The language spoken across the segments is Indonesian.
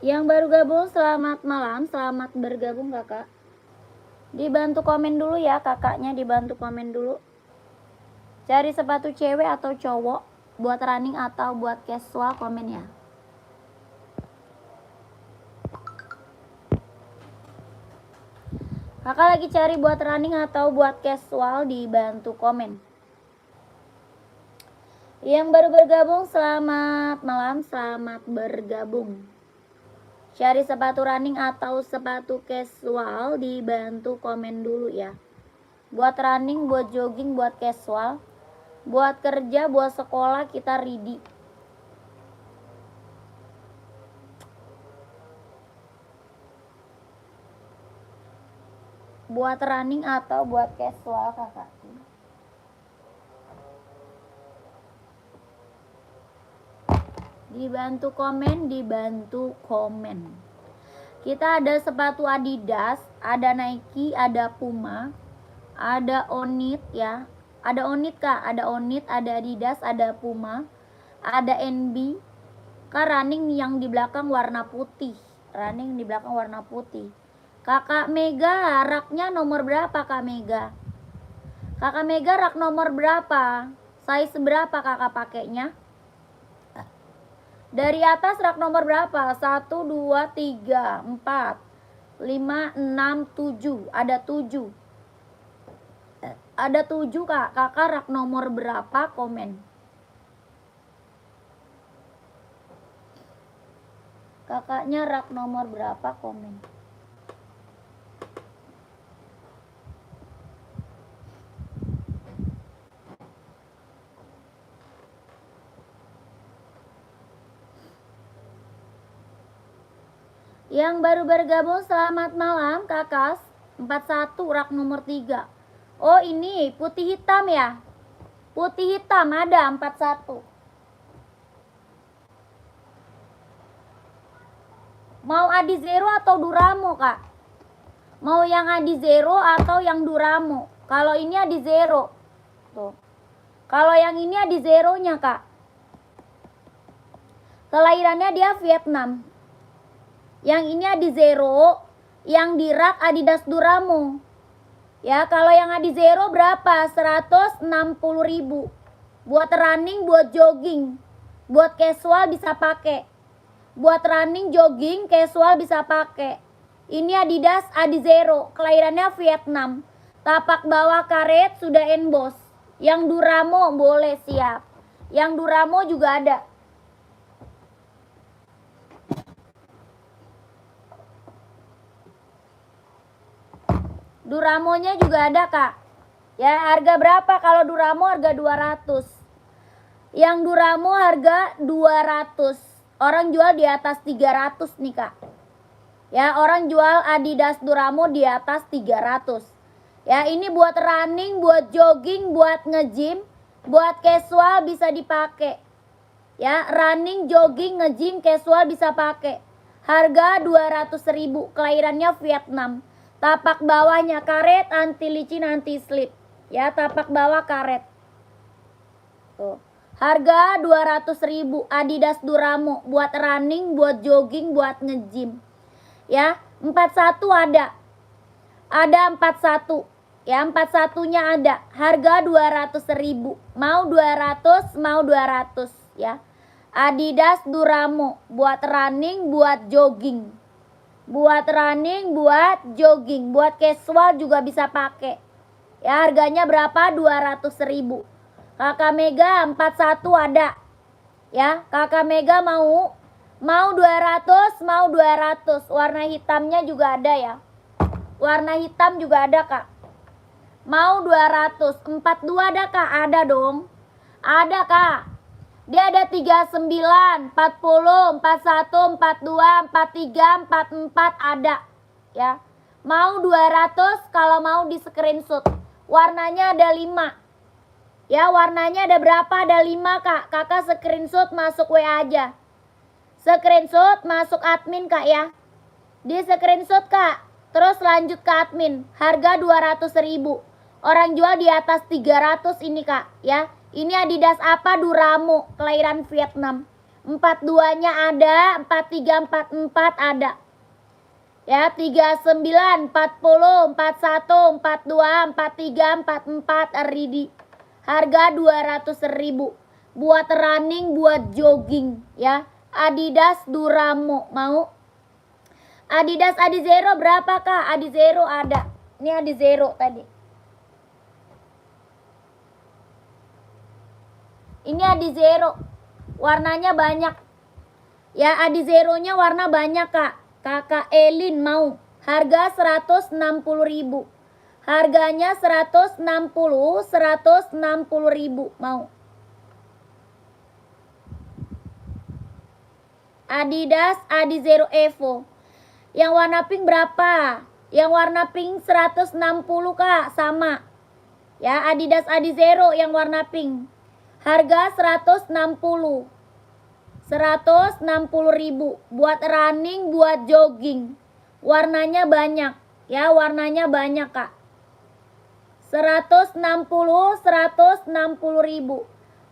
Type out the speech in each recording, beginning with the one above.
Yang baru gabung selamat malam, selamat bergabung kakak. Dibantu komen dulu ya kakaknya, dibantu komen dulu. Cari sepatu cewek atau cowok, buat running atau buat casual, komen ya. Kakak lagi cari buat running atau buat casual, dibantu komen. Yang baru bergabung selamat malam, selamat bergabung. Cari sepatu running atau sepatu casual, dibantu komen dulu ya. Buat running, buat jogging, buat casual, buat kerja, buat sekolah, kita ready. Buat running atau buat casual kakak. Dibantu komen, dibantu komen. Kita ada sepatu Adidas, ada Nike, ada Puma, ada Onit ya. Ada Onit kak, ada Onit, ada Adidas, ada Puma, ada NB. Kak running yang di belakang warna putih. Running di belakang warna putih. Kakak Mega, raknya nomor berapa Kak Mega? Kakak Mega rak nomor berapa? Size berapa kakak pakainya? Dari atas rak nomor berapa? 1, 2, 3, 4, 5, 6, 7. Ada 7. Ada 7 kak. Kakak rak nomor berapa? Komen. Kakaknya rak nomor berapa? Komen. Yang baru bergabung selamat malam kakak. 41 rak nomor 3. Oh ini putih hitam ya. Putih hitam ada 41. Mau Adi Zero atau Duramo kak? Mau yang Adi Zero atau yang Duramo? Kalau ini Adi Zero. Tuh. Kalau yang ini Adi Zero-nya kak. Kelahirannya dia Vietnam. Yang ini Adi Zero, yang di rak Adidas Duramo. Ya, kalau yang Adi Zero berapa? 160.000. Buat running, buat jogging, buat casual bisa pakai. Buat running, jogging, casual bisa pakai. Ini Adidas Adi Zero, kelahirannya Vietnam. Tapak bawah karet sudah emboss. Yang Duramo boleh siap. Yang Duramo juga ada. Duramonya juga ada kak. Ya harga berapa? Kalau Duramo harga 200. Yang Duramo harga 200. Orang jual di atas 300 nih kak. Ya orang jual Adidas Duramo di atas 300. Ya ini buat running, buat jogging, buat nge-gym, buat casual bisa dipakai. Ya running, jogging, nge-gym, casual bisa pakai. Harga 200.000. Kelahirannya Vietnam. Tapak bawahnya karet, anti licin, anti slip. Ya, tapak bawah karet. Tuh. Harga 200.000 Adidas Duramo buat running, buat jogging, buat nge-gym. Ya, 41 ada. Ada 41. Ya, 41-nya ada. Harga 200.000. Mau 200, mau 200 ya. Adidas Duramo buat running, buat jogging. Buat running, buat jogging, buat casual juga bisa pakai. Ya harganya berapa? 200.000. Kakak Mega 41 ada. Ya, Kakak Mega mau 200, mau 200. Warna hitamnya juga ada ya. Warna hitam juga ada, Kak. Mau 200. 42 ada, Kak? Ada dong. Ada, Kak. Dia ada 39, 40, 41, 42, 43, 44 ada. Ya. Mau 200 kalau mau di screenshot. Warnanya ada 5. Ya, warnanya ada berapa? Ada 5, Kak. Kakak screenshot masuk WA aja. Screenshot masuk admin, Kak ya. Di screenshot, Kak. Terus lanjut ke admin. Harga 200.000. Orang jual di atas 300 ini, Kak, ya. Ini Adidas apa? Duramo, kelahiran Vietnam. 42-nya ada, 43, 44 ada. Ya, 39, 40, 41, 42, 43, 44 RD. Harga 200.000. Buat running, buat jogging, ya. Adidas Duramo, mau? Adidas Adizero berapa, Kak? Adizero ada. Ini Adizero tadi. Ini Adizero. Warnanya banyak. Ya, Adizeronya warna banyak, Kak. Kakak Elin mau. Harga 160.000. Harganya 160.000 mau. Adidas Adizero Evo. Yang warna pink berapa? Yang warna pink 160, Kak, sama. Ya, Adidas Adizero yang warna pink. Harga 160. 160.000 buat running, buat jogging. Warnanya banyak. Ya, warnanya banyak, Kak. 160.000.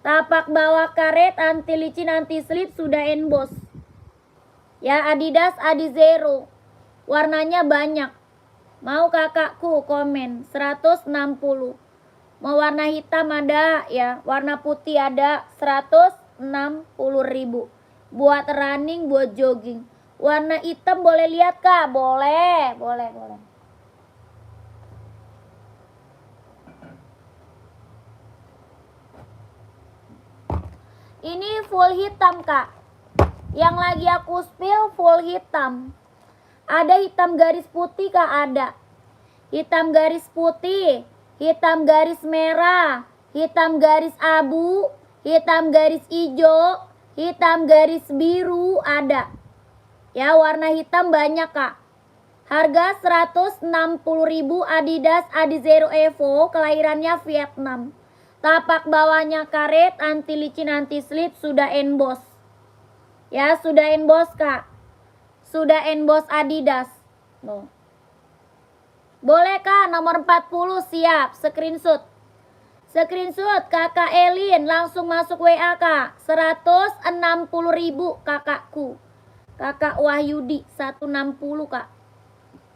Tapak bawah karet, anti licin, anti slip, sudah emboss. Ya, Adidas Adizero. Warnanya banyak. Mau kakakku komen 160. Mau warna hitam ada ya, warna putih ada 160.000. Buat running, buat jogging. Warna hitam boleh lihat, Kak? Boleh. Ini full hitam, Kak. Yang lagi aku spill full hitam. Ada hitam garis putih, Kak, ada. Hitam garis putih, hitam garis merah, hitam garis abu, hitam garis hijau, hitam garis biru ada. Ya, warna hitam banyak, Kak. Harga 160.000 Adidas Adizero Evo, kelahirannya Vietnam. Tapak bawahnya karet, anti licin, anti slip, sudah emboss. Ya, sudah emboss, Kak. Sudah emboss Adidas. No. Boleh, Kak, nomor 40 siap, screenshot. Screenshot Kakak Elin, langsung masuk WA, Kak. 160.000 kakakku. Kakak Wahyudi 160, Kak.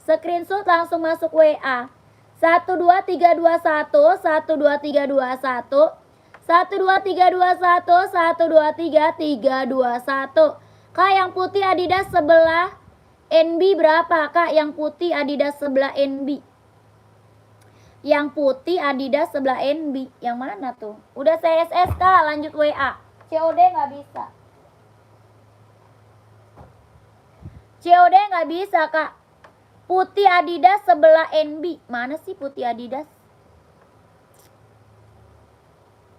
Screenshot langsung masuk WA. 12321 12321 12321 12321. Kak, yang putih Adidas sebelah NB berapa, Kak? Yang putih Adidas sebelah NB. Yang putih Adidas sebelah NB. Yang mana tuh? Udah saya SS, Kak, lanjut WA. COD nggak bisa. COD nggak bisa, Kak. Putih Adidas sebelah NB. Mana sih putih Adidas?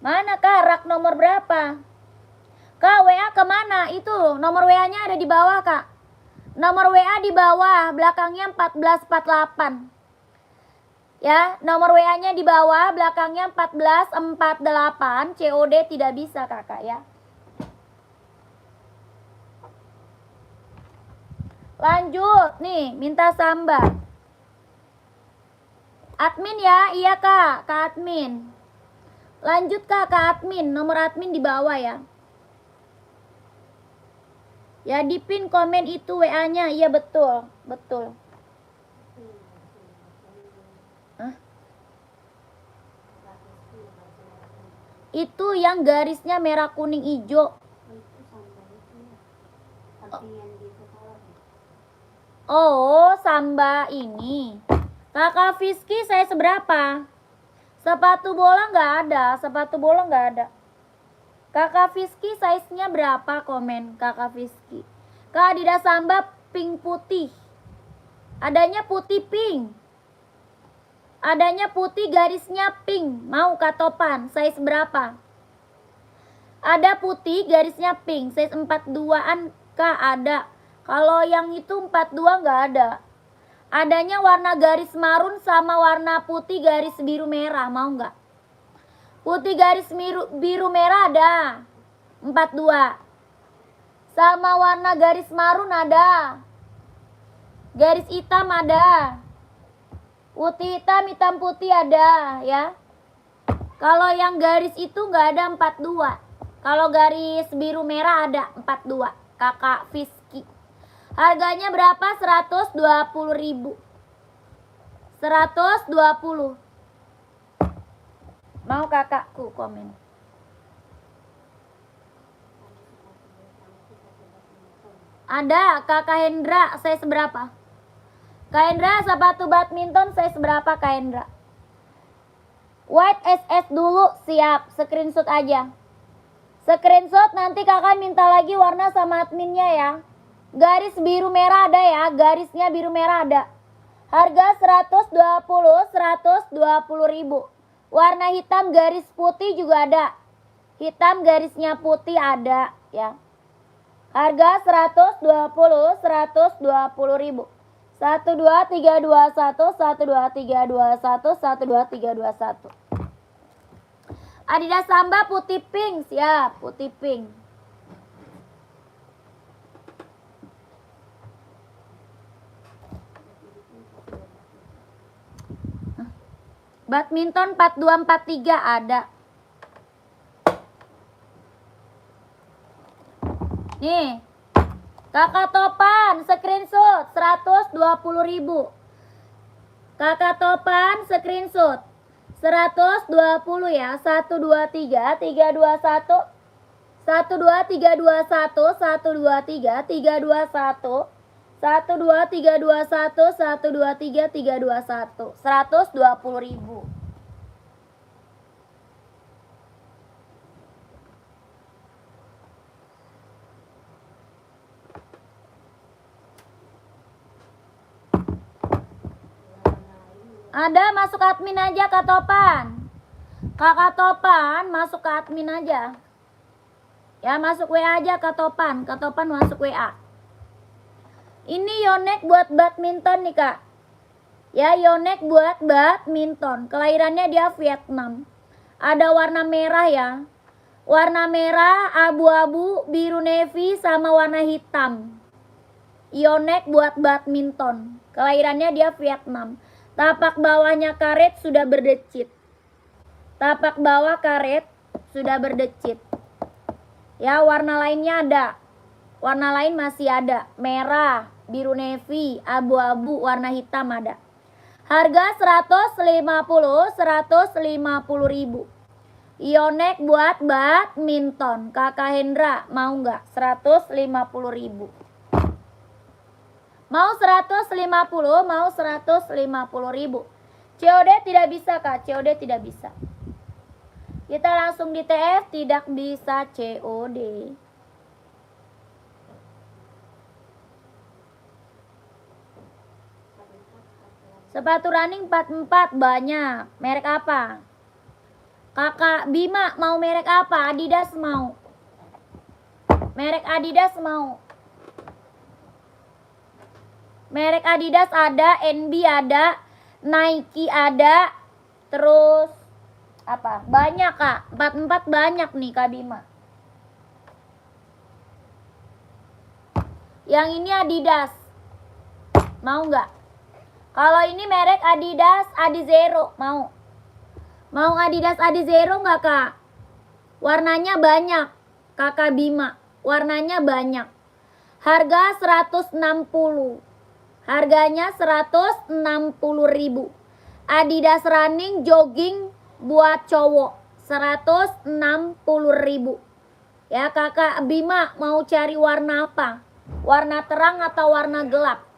Mana, Kak? Rak nomor berapa? Kak, WA kemana? Itu nomor WA-nya ada di bawah, Kak. Nomor WA di bawah, belakangnya 1448. Ya, nomor WA-nya di bawah, belakangnya 1448. COD tidak bisa, Kakak, ya. Lanjut, nih, minta sambar. Admin ya, iya, Kak, Kak admin. Lanjut, Kak, Kak admin, nomor admin di bawah ya. Ya, di pin komen itu WA-nya, iya betul. Hah? Itu yang garisnya merah, kuning, hijau. Oh, samba ini. Kakak Fiski saya seberapa? Sepatu bola nggak ada. Kakak Fiski size-nya berapa? Komen Kakak Fiski. Kak Adidas Samba pink putih. Adanya putih pink. Adanya putih garisnya pink. Mau Kak Topan size berapa? Ada putih garisnya pink. Size 42-an Kak ada. Kalau yang itu 42 nggak ada. Adanya warna garis marun sama warna putih garis biru merah. Mau nggak? Putih garis biru merah ada 42. Sama warna garis marun ada. Garis hitam ada. Putih hitam, hitam putih ada ya. Kalau yang garis itu nggak ada 42. Kalau garis biru merah ada 42. Kakak Fiski. Harganya berapa? 120.000. 120. Mau kakakku komen. Ada Kakak Hendra size berapa? Kak Hendra sepatu badminton size berapa Kak Hendra? White SS dulu, siap. Screenshot aja. Screenshot nanti kakak minta lagi warna sama adminnya ya. Garis biru merah ada ya, garisnya biru merah ada. Harga 120.000. Warna hitam garis putih juga ada. Hitam garisnya putih ada ya. Harga 120.000. 12321 12321 12321. Adidas Samba putih pink, siap, putih pink. Badminton 4243 ada. Nih. Kakak Topan screenshot 120.000. Kakak Topan screenshot 120 ya. 123 321 12321 123 321 12321 123 321 120.000. Ada, masuk admin aja Kak Topan. Kakak Topan masuk ke admin aja. Ya masuk WA aja Kak Topan. Kak Topan masuk WA. Ini Yonex buat badminton nih Kak. Ya Yonex buat badminton. Kelahirannya dia Vietnam. Ada warna merah ya. Warna merah, abu-abu, biru navy sama warna hitam. Yonex buat badminton. Kelahirannya dia Vietnam. Tapak bawahnya karet sudah berdecit. Tapak bawah karet sudah berdecit. Ya warna lainnya ada. Warna lain masih ada. Merah, biru navy, abu-abu, warna hitam ada. Harga 150.000. Yonex buat badminton. Kakak Hendra mau nggak? 150.000. Mau 150, mau 150.000. COD tidak bisa Kak, COD tidak bisa. Kita langsung di TF, tidak bisa COD. Sepatu running 44 banyak. Merek apa? Kakak Bima mau merek apa? Adidas mau. Merek Adidas mau. Merek Adidas ada, NB ada, Nike ada, terus apa? Banyak Kak, 44 banyak nih Kak Bima. Yang ini Adidas, mau nggak? Kalau ini merek Adidas Adizero, mau? Mau Adidas Adizero nggak Kak? Warnanya banyak, Kakak Bima, warnanya banyak. Harga 160. Harganya 160.000. Adidas running jogging buat cowok 160.000. Ya Kakak Bima mau cari warna apa? Warna terang atau warna gelap?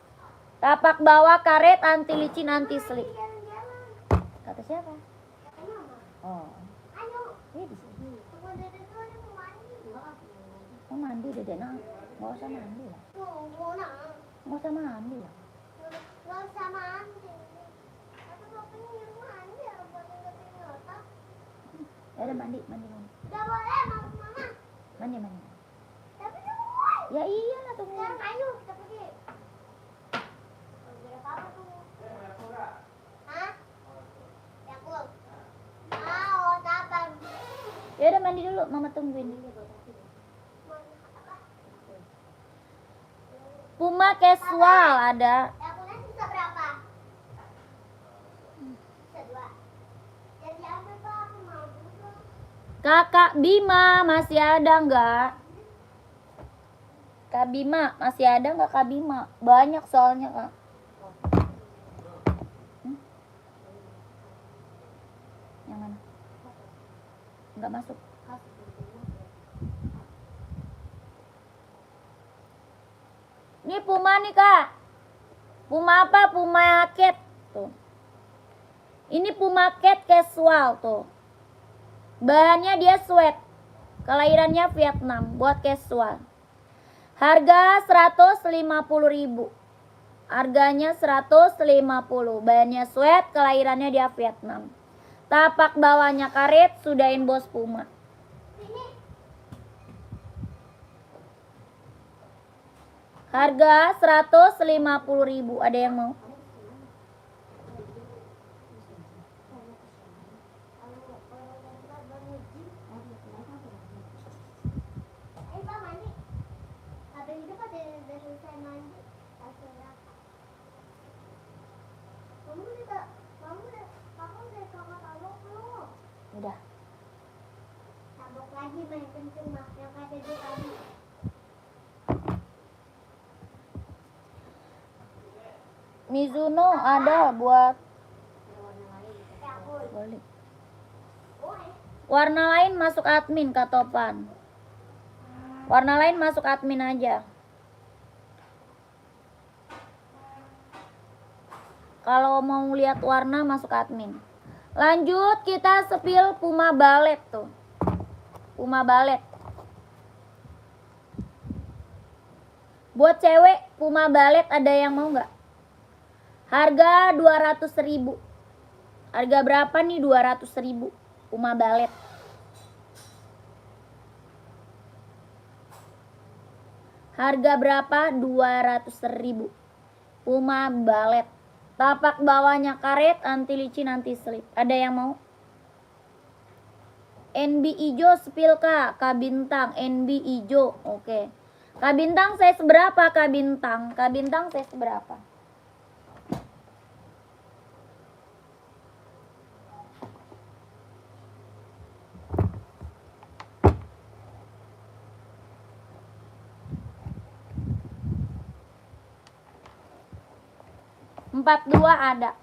Tapak bawah karet, anti licin, anti slip. Kata siapa? Oh. Iya di sini. Oh mandi deh nak, nggak usah mandi lah. Nggak usah mandi lah. Nggak usah mandi. Tapi bapaknya nyuruh mandi ya, buat ngebetin otak. Ya udah mandi. Nggak boleh, mama. Mandi. Tapi tunggu. Ya iyalah tunggu. Sekarang ayo kita pergi. Udah apa tuh? Hah? Ya aku. Mau kapan? Ya udah mandi dulu, mama tungguin. Puma casual ada. Ya aku nanti bisa berapa? Bisa 2. Jadi apa Pak? Aku mau juga. Kakak Bima masih ada nggak? Kak Bima masih ada nggak Kak Bima? Banyak soalnya Kak. Yang mana? Nggak masuk. Ini Puma nih Kak. Puma apa? Puma Cat tuh. Ini Puma Cat casual tuh. Bahannya dia sweat. Kelahirannya Vietnam buat casual. Harga 150.000. Harganya 150. Bahannya sweat, kelahirannya dia Vietnam. Tapak bawahnya karet, sudah inbox Puma. Harga 150.000. Ada yang mau? Pak mandi. Ada hidup ada selesai mandi. Kamu udah tabok belum? Udah. Tabok lagi main kenceng mah yang ada di tadi. Mizuno ada buat balik. Warna lain masuk admin Kak Topan. Warna lain masuk admin aja. Kalau mau lihat warna masuk admin. Lanjut kita spill Puma Ballet tuh. Puma Ballet. Buat cewek Puma Ballet ada yang mau nggak? Harga 200.000. Harga berapa nih 200.000 Puma Ballet? Harga berapa? 200.000 Puma Ballet. Tapak bawahnya karet, anti licin, anti slip. Ada yang mau? NB ijo spill Kak. Kak Bintang NB ijo. Oke. Kak Bintang size berapa Kak Bintang? Kak Bintang size berapa? Empat dua ada.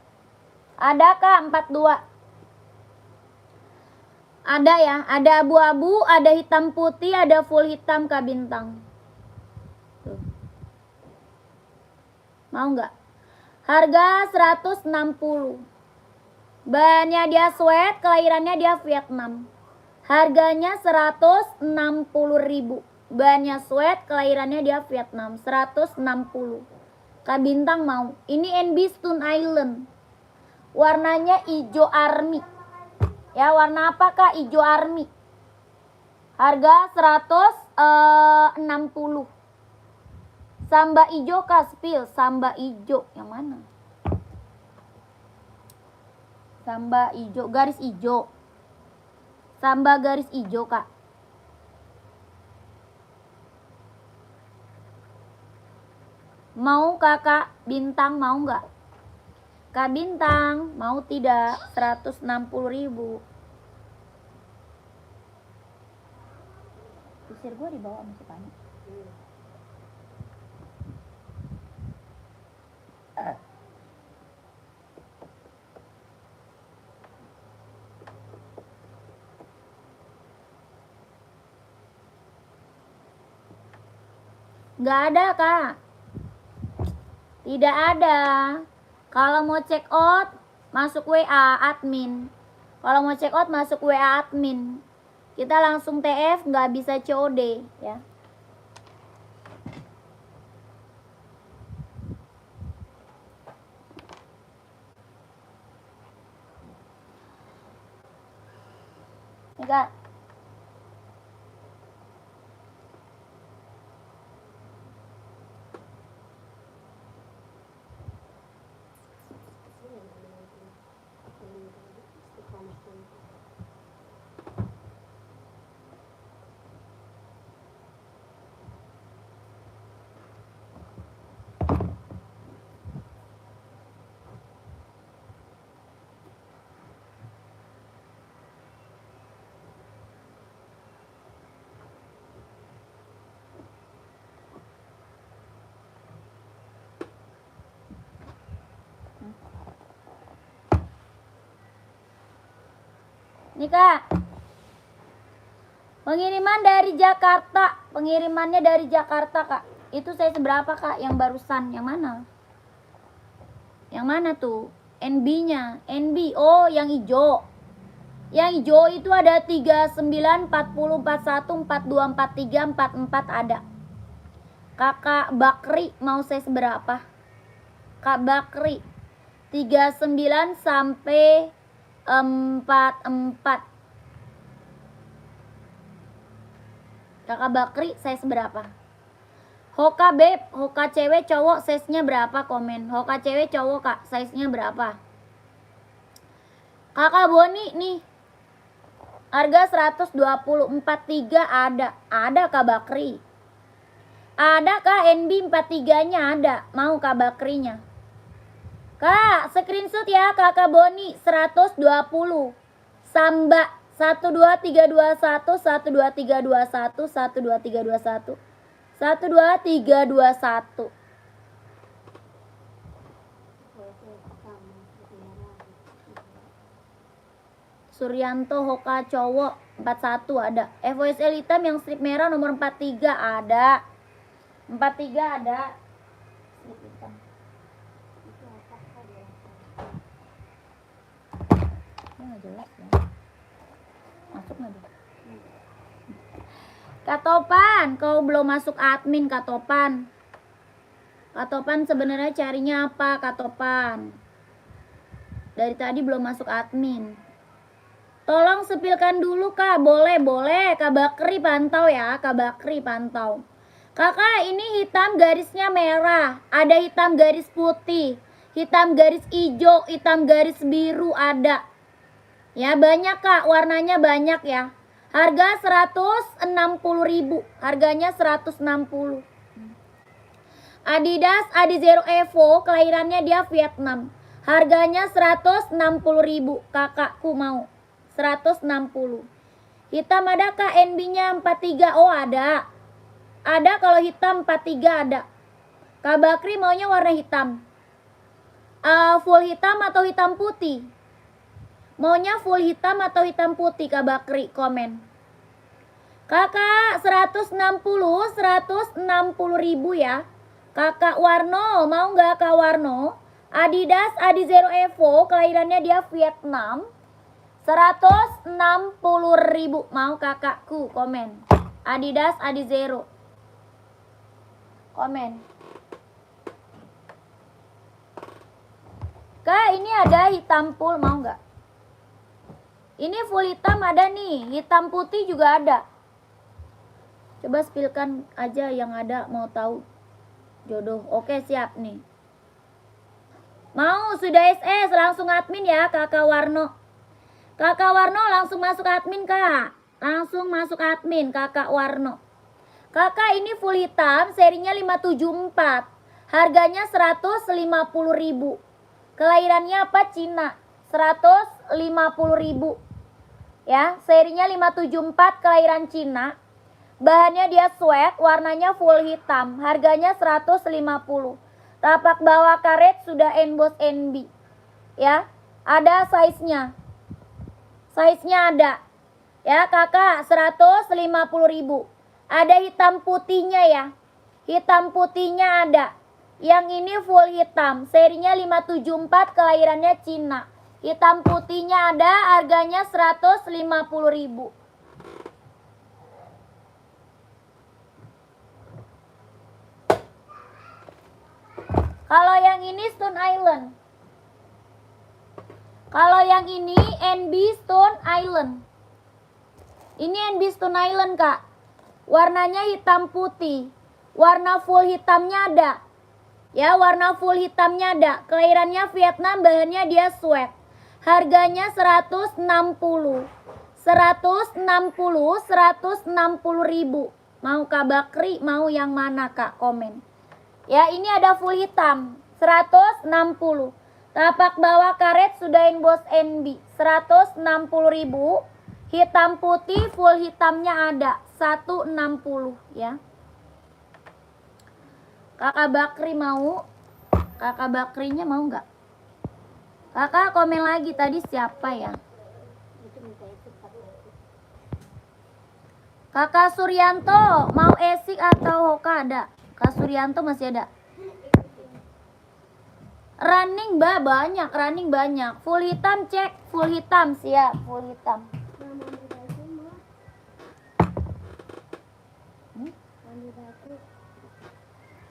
Ada Kak 42? Ada ya, ada abu-abu, ada hitam putih, ada full hitam Kak Bintang. Tuh. Mau nggak? Harga 160. Bahannya dia sweat, kelahirannya dia Vietnam. Harganya 160.000. Bahannya sweat, kelahirannya dia Vietnam. 160. Kak Bintang mau. Ini NB Stone Island. Warnanya hijau army. Ya, warna apa Kak? Hijau army. Harga 160. Samba hijau Kak, spill. Samba hijau. Yang mana? Samba hijau, garis hijau. Samba garis hijau Kak. Mau Kakak Bintang, mau nggak? Kak Bintang, mau tidak? 160.000. Usir gue di bawah masih panik. Nggak ada Kak. Tidak ada. Kalau mau check out masuk WA admin. Kalau mau check out masuk WA admin. Kita langsung TF, nggak bisa COD ya. Kak. Nih Kak, pengiriman dari Jakarta, pengirimannya dari Jakarta Kak. Itu saya seberapa Kak yang barusan, yang mana? Yang mana tuh? NB-nya, NB, oh yang hijau. Yang hijau itu ada 39, 40, 41, 42, 43, 44 ada. Kakak Bakri mau saya seberapa? Kak Bakri 39 sampai 44. Kakak Bakri saya seberapa? Hoka beb, hoka cewek cowok size-nya berapa? Komen. Hoka cewek cowok Kak, size-nya berapa? Kakak Boni nih. Harga 120, 43 ada. Ada Kak Bakri. Ada Kak NB 43-nya ada. Mau Kak Bakrinya? Kak, screenshot ya Kakak Boni 120. Samba 12321 12321 12321 12321. Suryanto Hoka cowok 41 ada. FOSL hitam yang strip merah nomor 43 ada. 43 ada. Strip hitam. Ini nggak jelas ya. Masuk nggak deh? Kak Topan, kau belum masuk admin Kak Topan. Kak Topan sebenarnya carinya apa Kak Topan? Dari tadi belum masuk admin. Tolong sepilkan dulu Kak, boleh, boleh. Kak Bakri pantau ya, Kak Bakri pantau. Kakak ini hitam garisnya merah, ada hitam garis putih, hitam garis hijau, hitam garis biru ada. Ya banyak Kak, warnanya banyak ya. Harga 160.000, harganya 160. Adidas Adizero Evo, kelahirannya dia Vietnam. Harganya 160.000, kakakku mau. 160. Hitam ada Kak, NB-nya 43. Oh ada. Ada kalau hitam 43 ada. Kak Bakri maunya warna hitam. Full hitam atau hitam putih? Maunya full hitam atau hitam putih Kak Bakri, komen. Kakak 160 160.000 ya. Kakak Warno, mau nggak Kak Warno? Adidas Adizero Evo, kelahirannya dia Vietnam. 160.000, mau kakakku, komen. Adidas Adizero. Komen. Kak, ini ada hitam full, mau nggak? Ini full hitam ada nih, hitam putih juga ada. Coba spilkan aja yang ada, mau tahu jodoh. Oke, siap nih. Mau sudah SS, langsung admin ya Kakak Warno. Kakak Warno langsung masuk admin Kak. Langsung masuk admin Kakak Warno. Kakak ini full hitam, serinya 574. Harganya 150.000. Kelahirannya apa? Cina. 150.000. Ya, serinya 574, kelahiran Cina. Bahannya dia sweat, warnanya full hitam. Harganya 150. Tapak bawah karet sudah emboss NB. Ya, ada size-nya. Size-nya ada. Ya, kakak 150.000. Ada hitam putihnya ya. Hitam putihnya ada. Yang ini full hitam. Serinya 574, kelahirannya Cina. Hitam putihnya ada, harganya 150.000. Kalau yang ini Stone Island. Kalau yang ini NB Stone Island. Ini NB Stone Island kak. Warnanya hitam putih. Warna full hitamnya ada. Ya, warna full hitamnya ada. Kelahirannya Vietnam, bahannya dia sweat. Harganya 160. 160 ribu. Mau Kak Bakri, mau yang mana Kak? Komen. Ya, ini ada full hitam. 160. Tapak bawah karet sudah emboss NB. 160 ribu. Hitam putih, full hitamnya ada. 160 ya. Kakak Bakri mau? Kakak Bakrinya mau nggak? Kakak komen lagi tadi siapa ya? Kakak Suryanto mau esik atau hoka ada? Kak Suryanto masih ada. Running banyak, running banyak. Full hitam cek, full hitam siap, full hitam.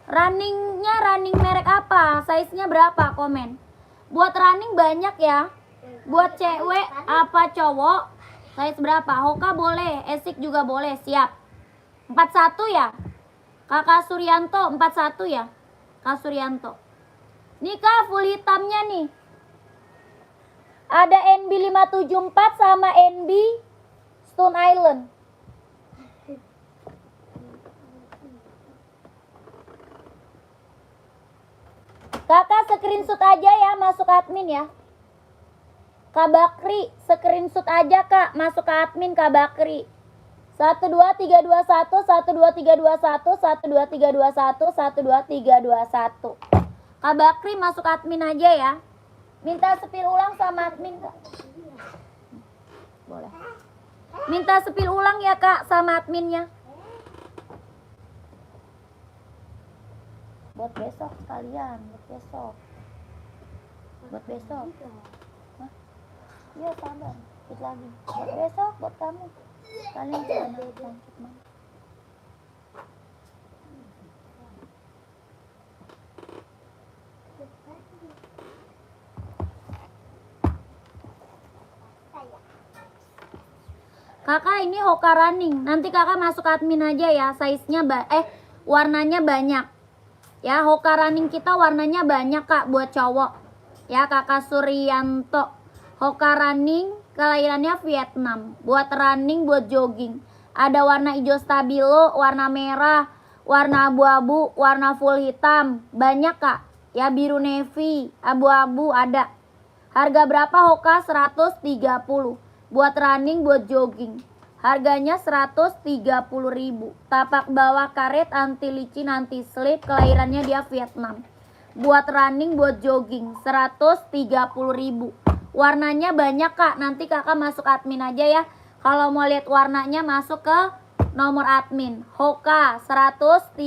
Runningnya running merek apa? Size-nya berapa? Komen. Buat running banyak ya. Buat cewek apa cowok? Size berapa? Hoka boleh, esik juga boleh. Siap. 41 ya? Kakak Suryanto 41 ya? Kak Suryanto. Nih Kak, full hitamnya nih. Ada NB 574 sama NB Stone Island. Kakak screenshot aja ya, masuk admin ya. Kak Bakri, screenshot aja Kak, masuk ke admin Kak Bakri. 12321 12321 12321 12321. Kak Bakri masuk admin aja ya. Minta spill ulang sama admin Kak. Boleh. Minta spill ulang ya Kak sama adminnya. Buat besok sekalian, buat besok. Buat besok. Hah? Iya sabar, ikut lagi. Buat besok, buat kamu. Kalian jangan bangkit man. Kakak ini Hoka running. Nanti kakak masuk admin aja ya. Size-nya warnanya banyak. Ya, Hoka running kita warnanya banyak Kak buat cowok. Ya, Kakak Suryanto. Hoka running kelahirannya Vietnam. Buat running, buat jogging. Ada warna hijau stabilo, warna merah, warna abu-abu, warna full hitam. Banyak Kak. Ya, biru navy, abu-abu ada. Harga berapa Hoka? 130. Buat running, buat jogging. Harganya 130 ribu. Tapak bawah karet, anti licin, anti slip. Kelahirannya dia Vietnam. Buat running, buat jogging 130 ribu. Warnanya banyak Kak. Nanti kakak masuk admin aja ya. Kalau mau lihat warnanya masuk ke nomor admin. Hoka 130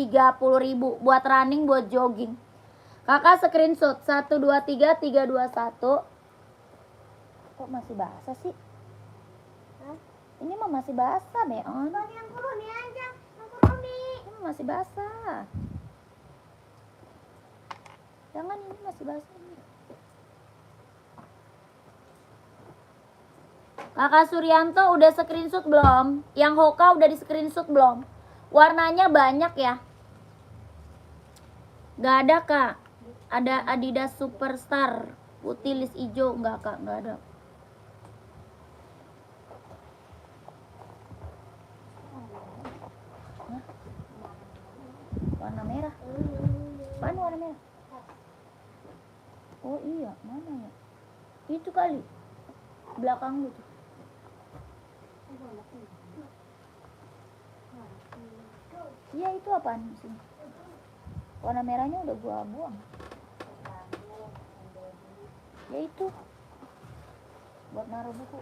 ribu. Buat running, buat jogging. Kakak screenshot 123 321. Kok masih basah sih? Ini mah masih basah, Meon. Yang kuruni aja, yang kuruni. Ini masih basah. Jangan, ini masih basah. Kakak Suryanto udah screenshot belum? Yang Hoka udah di screenshot belum? Warnanya banyak ya. Gak ada Kak. Ada Adidas Superstar putih list hijau. Enggak Kak, gak ada. Warna merah. Mana warna merah? Oh iya, mana ya? Itu kali. Belakang lu tuh. Iya, itu apaan sih? Warna merahnya udah gua buang. Ya itu. Buat naruh buku.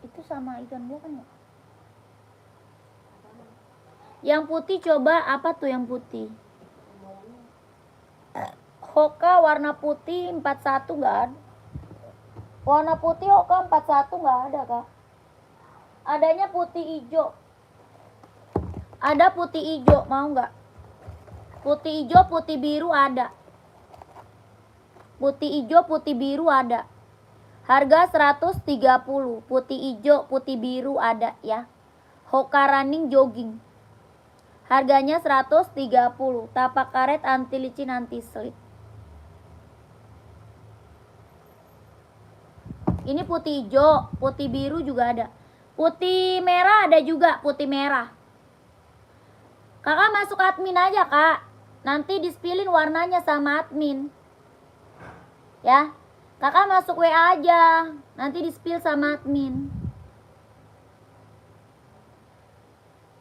Itu sama ikan gua kan ya? Yang putih coba apa tuh yang putih? Hoka warna putih 41 enggak ada. Warna putih Hoka 41 enggak ada Kak. Adanya putih hijau. Ada putih hijau, mau enggak? Putih hijau, putih biru ada. Putih hijau, putih biru ada. Harga 130. Putih hijau, putih biru ada ya. Hoka running jogging. Harganya 130. Tapak karet anti licin anti slip. Ini putih hijau, putih biru juga ada. Putih merah ada juga, putih merah. Kakak masuk admin aja, Kak. Nanti di-spillin warnanya sama admin. Ya. Kakak masuk WA aja. Nanti di-spill sama admin.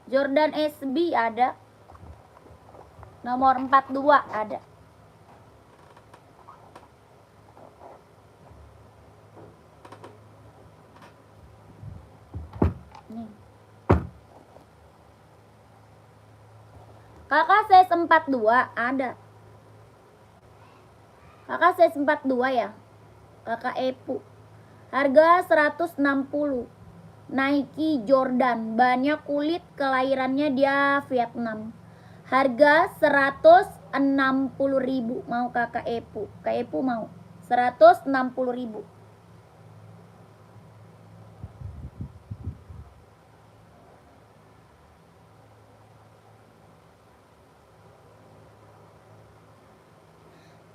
Jordan SB ada. Nomor 42 ada. Nih. Kakak size 42 ada. Kakak size 42 ya. Kakak Epu. Harga 160. Nike Jordan. Bahannya kulit, kelahirannya dia Vietnam. Harga 160.000. Mau Kakak Epu? Kak Epu mau 160.000.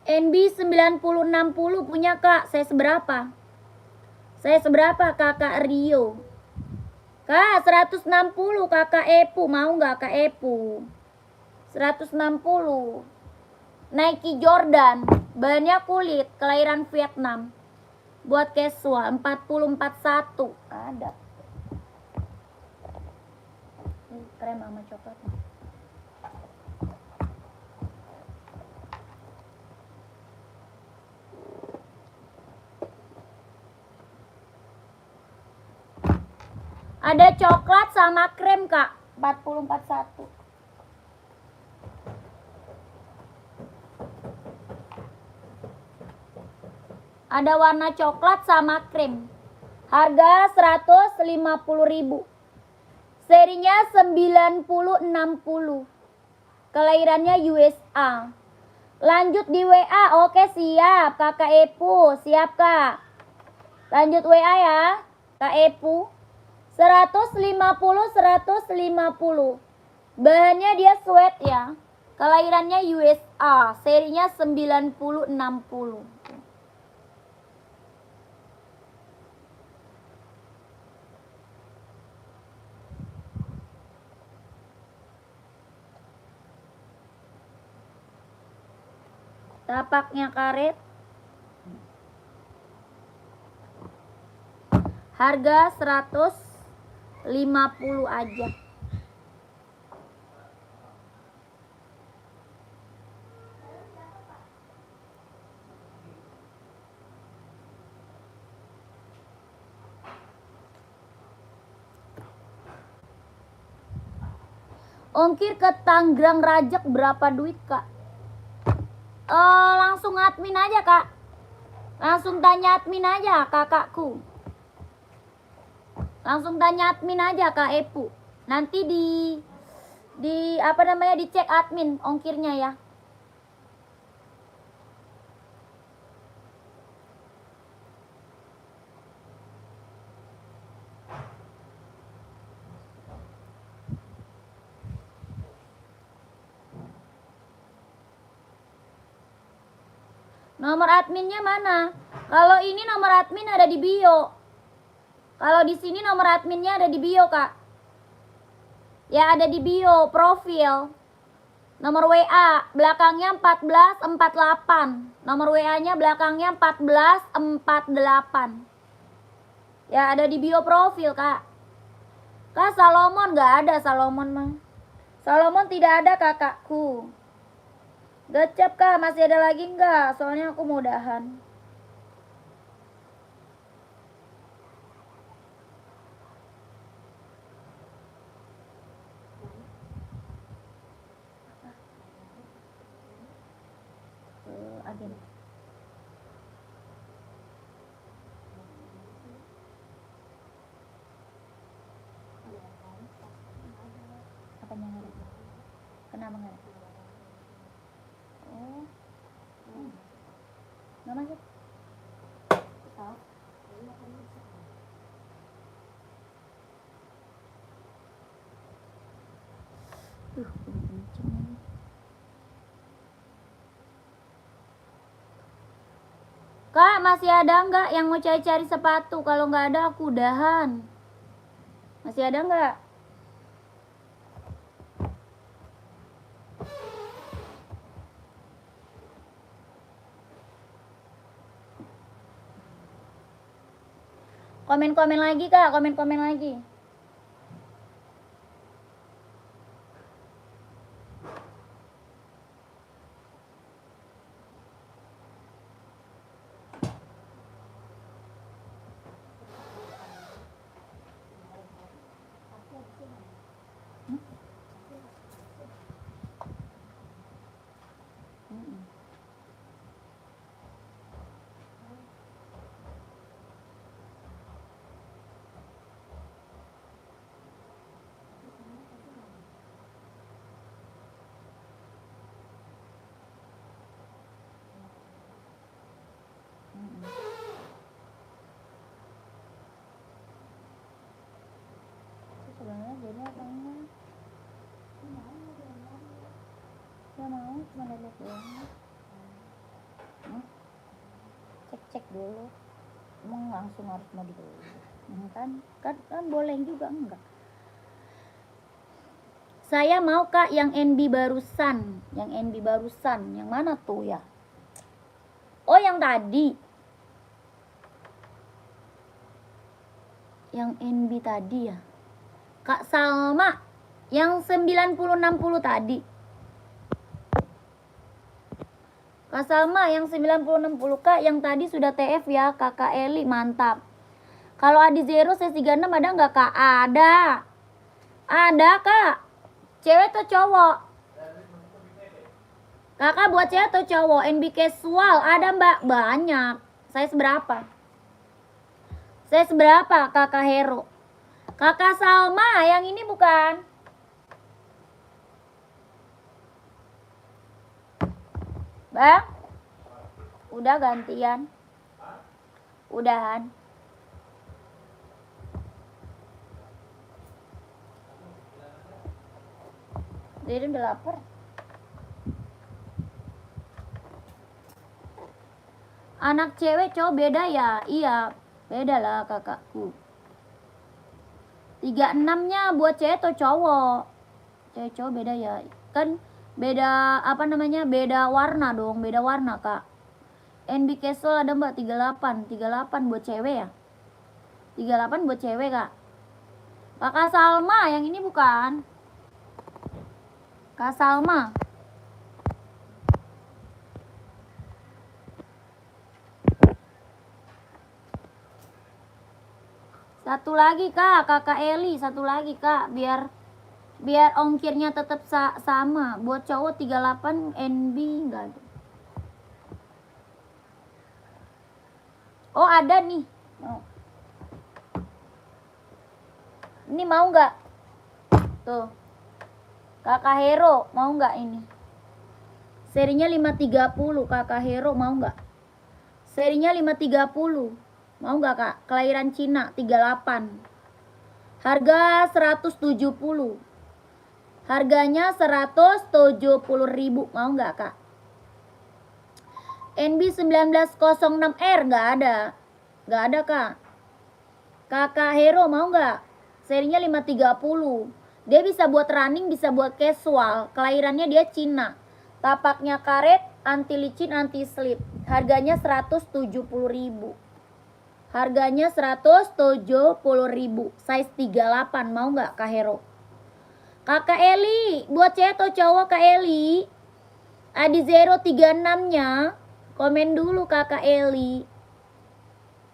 NB 9060 punya Kak. Saya seberapa? Saya seberapa Kakak Rio? Kak 160 Kakak Epu. Mau nggak Kak Epu? 160. Nike Jordan. Bahannya kulit. Kelahiran Vietnam. Buat casual 4041. Ada. Ini krem sama coklat. Ada coklat sama krem Kak. 4041. Ada warna coklat sama krem. Harga 150.000. Serinya 9060. Kelahirannya USA. Lanjut di WA. Oke siap Kakak Epu. Siap Kak. Lanjut WA ya Kak Epu. 150. Bahannya dia sweat ya. Kelahirannya USA. Serinya 9060. Tapaknya karet. Harga 150 aja. Ongkir ke Tangerang Rajek berapa duit Kak? Langsung admin aja Kak. Langsung tanya admin aja kakakku. Langsung tanya admin aja Kak Epu. Nanti dicek admin ongkirnya ya. Nomor adminnya mana? Kalau ini nomor admin ada di bio. Kalau di sini nomor adminnya ada di bio, Kak. Ya, ada di bio, profil. Nomor WA, belakangnya 1448. Nomor WA-nya belakangnya 1448. Ya, ada di bio profil, Kak. Kak, Salomon nggak ada, Salomon mah. Salomon tidak ada, kakakku. Gacap, Kak, masih ada lagi nggak? Soalnya aku mau udahan. Agen. Apanya nggak ada? Kenapa nggak ada? Kak, masih ada nggak yang mau cari-cari sepatu? Kalau nggak ada aku udahan. Masih ada nggak? Komen-komen lagi Kak, komen-komen lagi. Sebenarnya jadi apa enggak? Gak mau, cuma lihat doang. Cek dulu. Emang langsung harus mau dibeli. Kan boleh juga enggak? Saya mau Kak yang NB barusan. Yang NB barusan. Yang mana tuh ya? Oh yang tadi. Yang NB tadi ya. Kak Salma. Yang 90-60 tadi. Kak Salma yang 90-60 Kak. Yang tadi sudah TF ya. Kakak Eli mantap. Kalau Adi Zero C36 ada nggak Kak? Ada. Ada Kak. Cewek atau cowok? Kakak buat cewek atau cowok? NB casual ada Mbak? Banyak. Saya seberapa? Saya seberapa Kakak Hero? Kakak Salma yang ini bukan? Bang? Udah gantian? Udahan? Jadi udah lapar. Anak cewek cowok beda ya? Iya, beda lah kakakku. 36-nya buat cewek atau cowok? Cewek cowok beda ya? Kan beda apa namanya? Beda warna dong, beda warna Kak. NB Casual ada Mbak 38 buat cewek ya? 38 buat cewek Kak. Kakak Salma yang ini bukan? Kak Salma. Satu lagi Kak, Kakak Eli, satu lagi Kak, biar ongkirnya tetap sama. Buat cowok 38 NB enggak ada. Oh, ada nih. Mau. Ini mau nggak? Tuh. Kakak Hero, mau nggak ini? Serinya 530, Kakak Hero mau nggak? Serinya 530. Mau nggak Kak? Kelahiran Cina 38. Harga 170. Harganya 170.000. Mau nggak Kak? NB 1906R nggak ada. Nggak ada Kak. Kakak Hero mau nggak? Serinya 530. Dia bisa buat running, bisa buat casual. Kelahirannya dia Cina. Tapaknya karet, anti licin, anti slip. Harganya 170.000. Harganya 170.000. Size 38. Mau nggak Kak Hero? Kakak Eli, buat cewek atau cowok Kak Eli? Adi Zero 36-nya. Komen dulu Kakak Eli.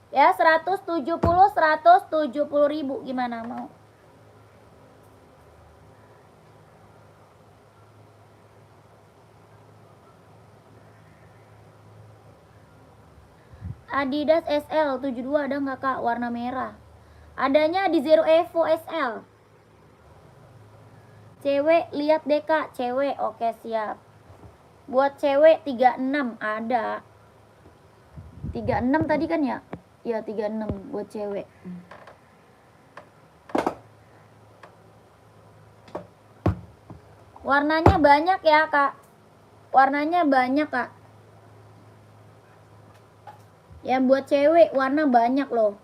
Ya 170.000 gimana mau? Adidas SL 72 ada nggak Kak? Warna merah. Adanya di Zero Evo SL. Cewek lihat deh Kak, cewek. Oke siap. Buat cewek 36 ada. 36 tadi kan ya? Ya 36 buat cewek. Warnanya banyak ya Kak. Warnanya banyak Kak. Ya buat cewek warna banyak loh.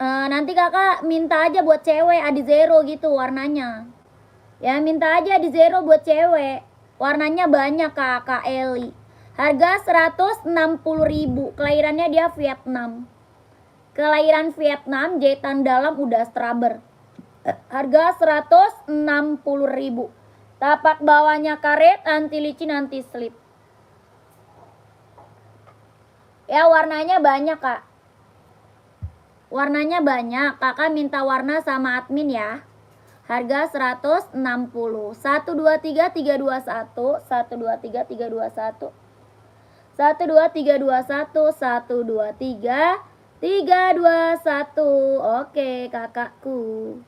Nanti kakak minta aja buat cewek Adizero gitu warnanya. Ya minta aja Adizero buat cewek. Warnanya banyak Kak Eli. Harga 160.000. Kelahirannya dia Vietnam. Kelahiran Vietnam, jahitan dalam udah straber. Harga 160.000. Tapak bawahnya karet, anti licin, anti slip. Ya warnanya banyak Kak. Warnanya banyak. Kakak minta warna sama admin ya. Harga 160. 123 321 123 321 123 321 123 321. Oke kakakku.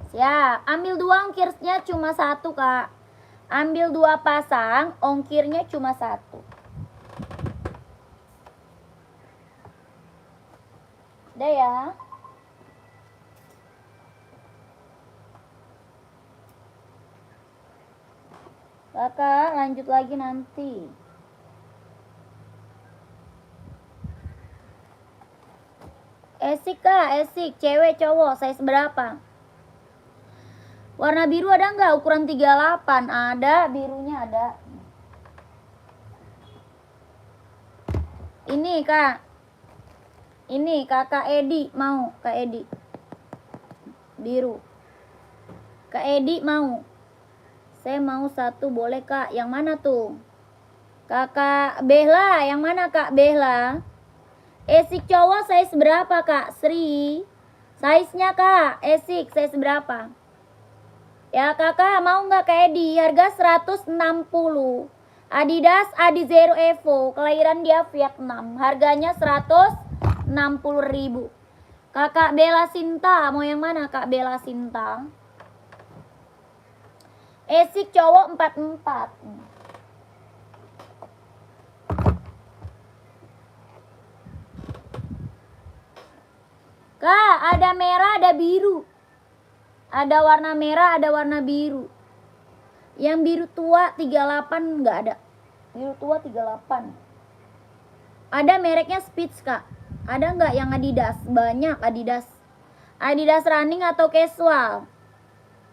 Siap. Ambil 2 ongkirnya cuma 1 Kak. Ambil 2 pasang, ongkirnya cuma 1. Udah ya. Kakak lanjut lagi nanti. Esik Kak, esik. Cewek cowok, size berapa? Warna biru ada nggak? Ukuran 38. Ada, birunya ada. Ini Kak. Ini Kakak Edi mau, Kak Edi. Biru. Kak Edi mau. Saya mau 1 boleh Kak. Yang mana tuh? Kakak Behla, yang mana Kak Behla? Esik cowok size berapa Kak? Sri. Size-nya Kak, esik size berapa? Ya kakak mau nggak Kak Edi? Harga 160. Adidas Adizero Evo. Kelahiran dia Vietnam. Harganya 160.000. Kakak Bella Sinta. Mau yang mana Kak Bella Sinta? Esik cowok 44. Kak ada merah ada biru. Ada warna merah, ada warna biru. Yang biru tua 38 nggak ada. Biru tua 38. Ada mereknya Spitz Kak. Ada nggak yang Adidas? Banyak Adidas. Adidas running atau casual?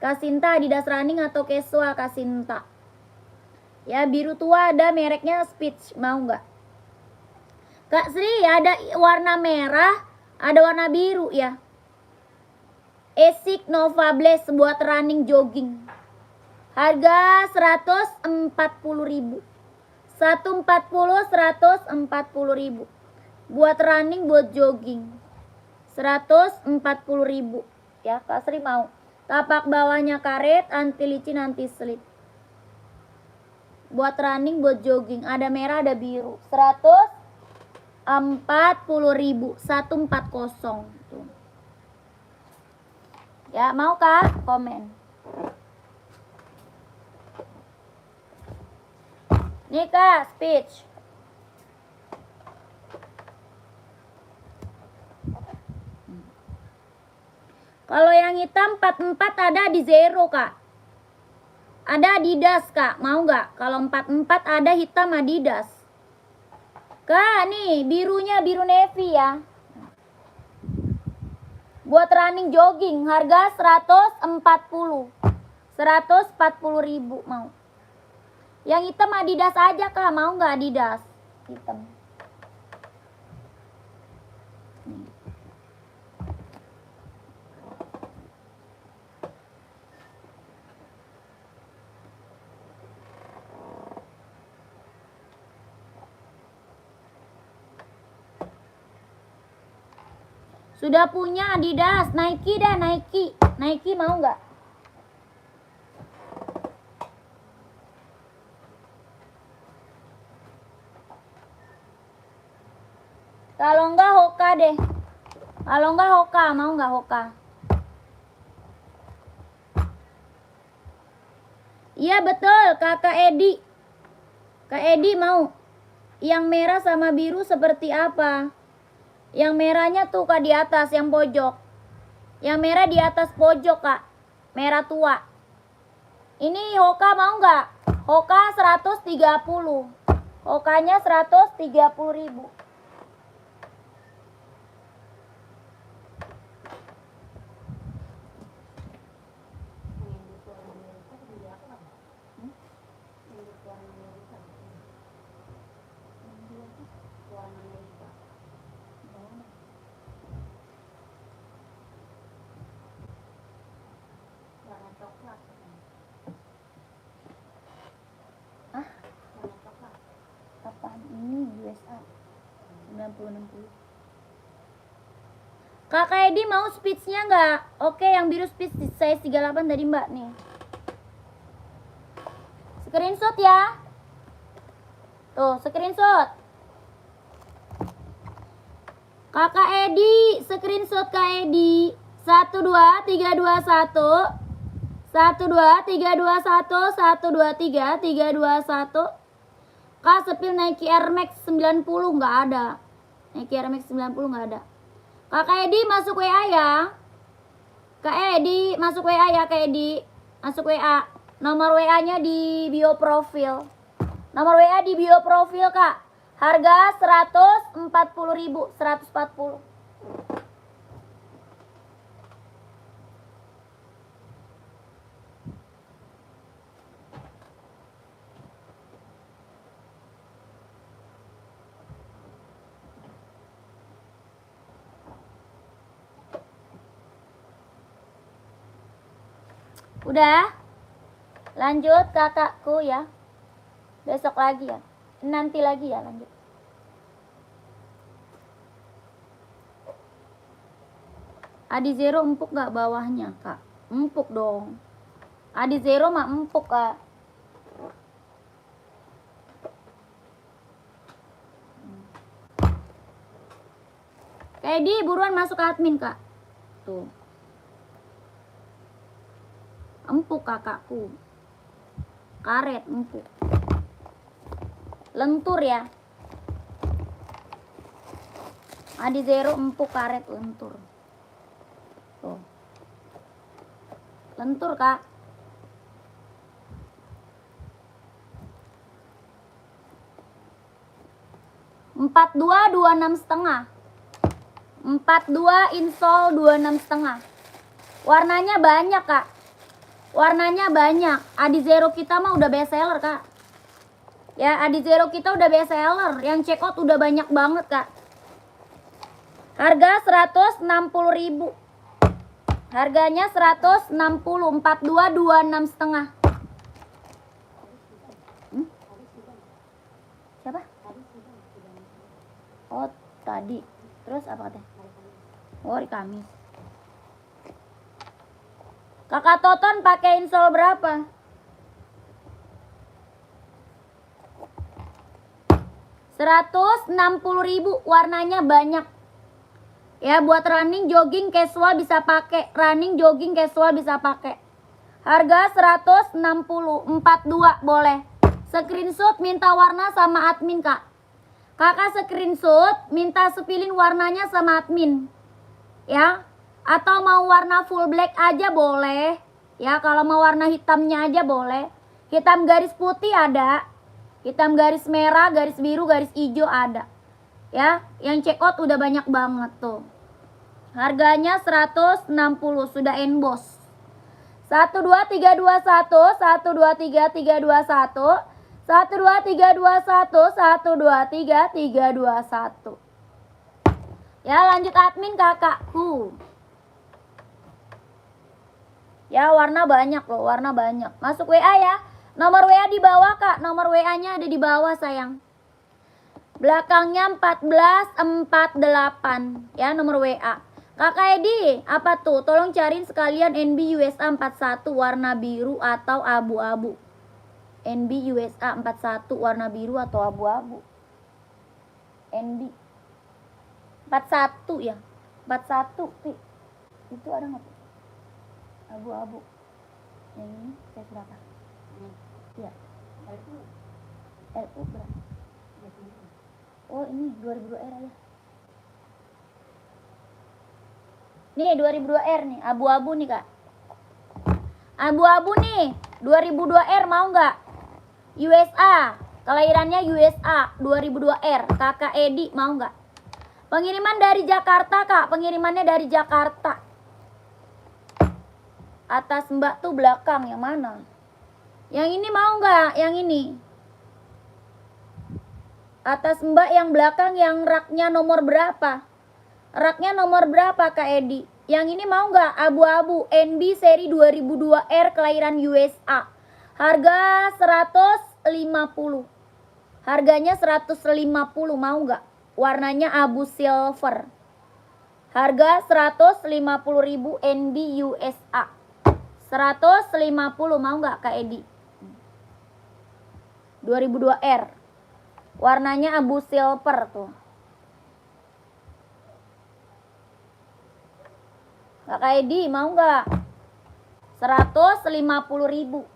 Kasinta Adidas running atau casual Kasinta? Ya biru tua ada mereknya Spitz. Mau nggak? Kak Sri ada warna merah, ada warna biru ya. Esik Nova Blaze buat running jogging. Harga 140.000. 140 140.000. Buat running buat jogging. 140.000. Ya, Kak Sri mau. Tapak bawahnya karet, anti licin, anti slip. Buat running buat jogging. Ada merah, ada biru. 140.000. 140. Tuh. Ya, mau Kak? Komen. Nih Kak, speech. Kalau yang hitam 44 ada di Zero Kak. Ada Adidas Kak, mau nggak? Kalau 44 ada hitam Adidas. Kak, nih birunya biru navy ya. Buat running jogging harga 140. 140.000 mau. Yang hitam Adidas aja Kak, mau nggak Adidas? Hitam. Sudah punya Adidas, Nike dah, Nike. Nike mau nggak? Kalau enggak Hoka deh. Kalau enggak Hoka, mau nggak Hoka? Iya betul, Kakak Edi. Kak Edi mau. Yang merah sama biru seperti apa? Yang merahnya tuh Kak di atas, yang pojok. Yang merah di atas pojok Kak. Merah tua. Ini Hoka mau nggak? Hoka 130. Okanya 130.000. Apaan ini USA 90-60. Kakak Edi mau speech-nya nggak? Oke, yang biru speech saya 38 tadi mbak nih. Screenshot ya. Tuh, screenshot. Kakak Edi, screenshot Kak Edi. 12321 12321 123 321. Kak, sepil Nike Air Max 90 nggak ada. Nike Air Max 90 nggak ada. Kakak Edi masuk WA ya. Kak Edi masuk WA ya, Kak Edi. Masuk WA. Nomor WA-nya di bio profil. Nomor WA di bio profil, Kak. Harga 140.000, 140. Udah? Lanjut kakakku ya. Besok lagi ya. Nanti lagi ya lanjut. Adi Zero empuk gak bawahnya, Kak? Empuk dong. Adi Zero mah empuk, Kak. Kak Edi buruan masuk ke admin, Kak. Tuh. Empuk kakakku. Karet empuk. Lentur ya. Adi Zero empuk, karet, lentur. Tuh. Lentur, Kak. Empat dua 26,5. 42 insole 26,5. Warnanya banyak, Kak. Warnanya banyak. Adi Zero kita mah udah best seller, Kak. Ya, Adi Zero kita udah best seller. Yang check out udah banyak banget, Kak. Harga 160.000. Harganya 160, 42 26,5. Siapa? Oh, tadi. Terus apa katanya? Oh, hari Kamis. Kakak Toton pakai insole berapa? 160.000, warnanya banyak. Ya, buat running, jogging, casual bisa pakai. Running, jogging, casual bisa pakai. Harga 160, 42 boleh. Screenshot minta warna sama admin, Kak. Kakak screenshot minta sepilin warnanya sama admin. Ya. Atau mau warna full black aja boleh. Ya, kalau mau warna hitamnya aja boleh. Hitam garis putih ada. Hitam garis merah, garis biru, garis hijau ada. Ya, yang check out udah banyak banget tuh. Harganya 160, sudah emboss. 12321 123 321 12321 123 321. Ya, lanjut admin kakakku. Ya, warna banyak loh, warna banyak. Masuk WA ya. Nomor WA di bawah, Kak. Nomor WA-nya ada di bawah, sayang. Belakangnya 1448. Ya, nomor WA. Kakak Edi, apa tuh? Tolong cariin sekalian NB USA 41 warna biru atau abu-abu. NB USA 41 warna biru atau abu-abu. NB 41 ya. 41, Pi. Itu ada nggak, Pi? Abu-abu. Yang ini size berapa? Iya. LU berapa? Oh, ini 2002R ya. Nih 2002R nih, abu-abu nih, Kak. Abu-abu nih, 2002R mau nggak? USA Kelahirannya USA 2002R. Kakak Edi mau nggak? Pengiriman dari Jakarta kak. Pengirimannya dari Jakarta. Atas mbak tuh belakang. Yang mana? Yang ini mau nggak? Yang ini. Atas mbak yang belakang yang raknya nomor berapa? Raknya nomor berapa kak Edi? Yang ini mau nggak? Abu-abu NB seri 2002R kelahiran USA. Harga 150. Harganya 150, mau nggak? Warnanya abu silver. Harga 150.000 NB USA. 150 mau nggak kak Edi? 2002R. Warnanya abu silver tuh. Kakak Edi mau nggak? 150.000.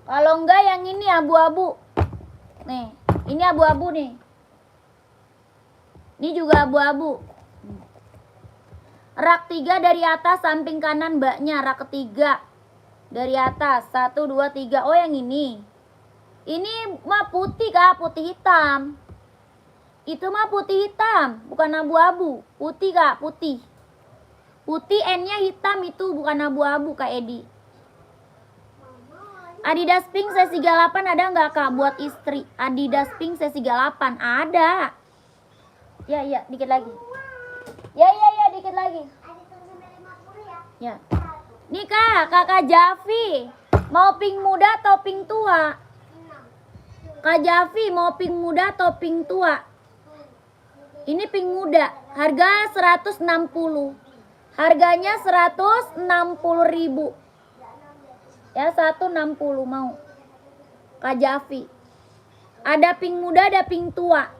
Kalau enggak yang ini abu-abu. Nih, ini abu-abu nih. Ini juga abu-abu. Rak 3 dari atas samping kanan mbaknya. Rak ketiga dari atas. 1, 2, 3. Oh yang ini. Ini mah putih kak, putih hitam. Itu mah putih hitam, bukan abu-abu. Putih kak, putih. Putih N-nya hitam itu, bukan abu-abu kak Edi. Adidas Pink sesi 38 ada nggak kak buat istri? Adidas Pink sesi 38 ada. Ya, dikit lagi. Ya, dikit lagi. Ada tuh sampai 50 ya. Ya. Nih kak, kakak Javi. Mau pink muda atau pink tua? 6. Kak Javi mau pink muda atau pink tua? Ini pink muda. Harga 160. Harganya 160.000. Ya 160 mau. Kak Javi. Ada pink muda, ada pink tua.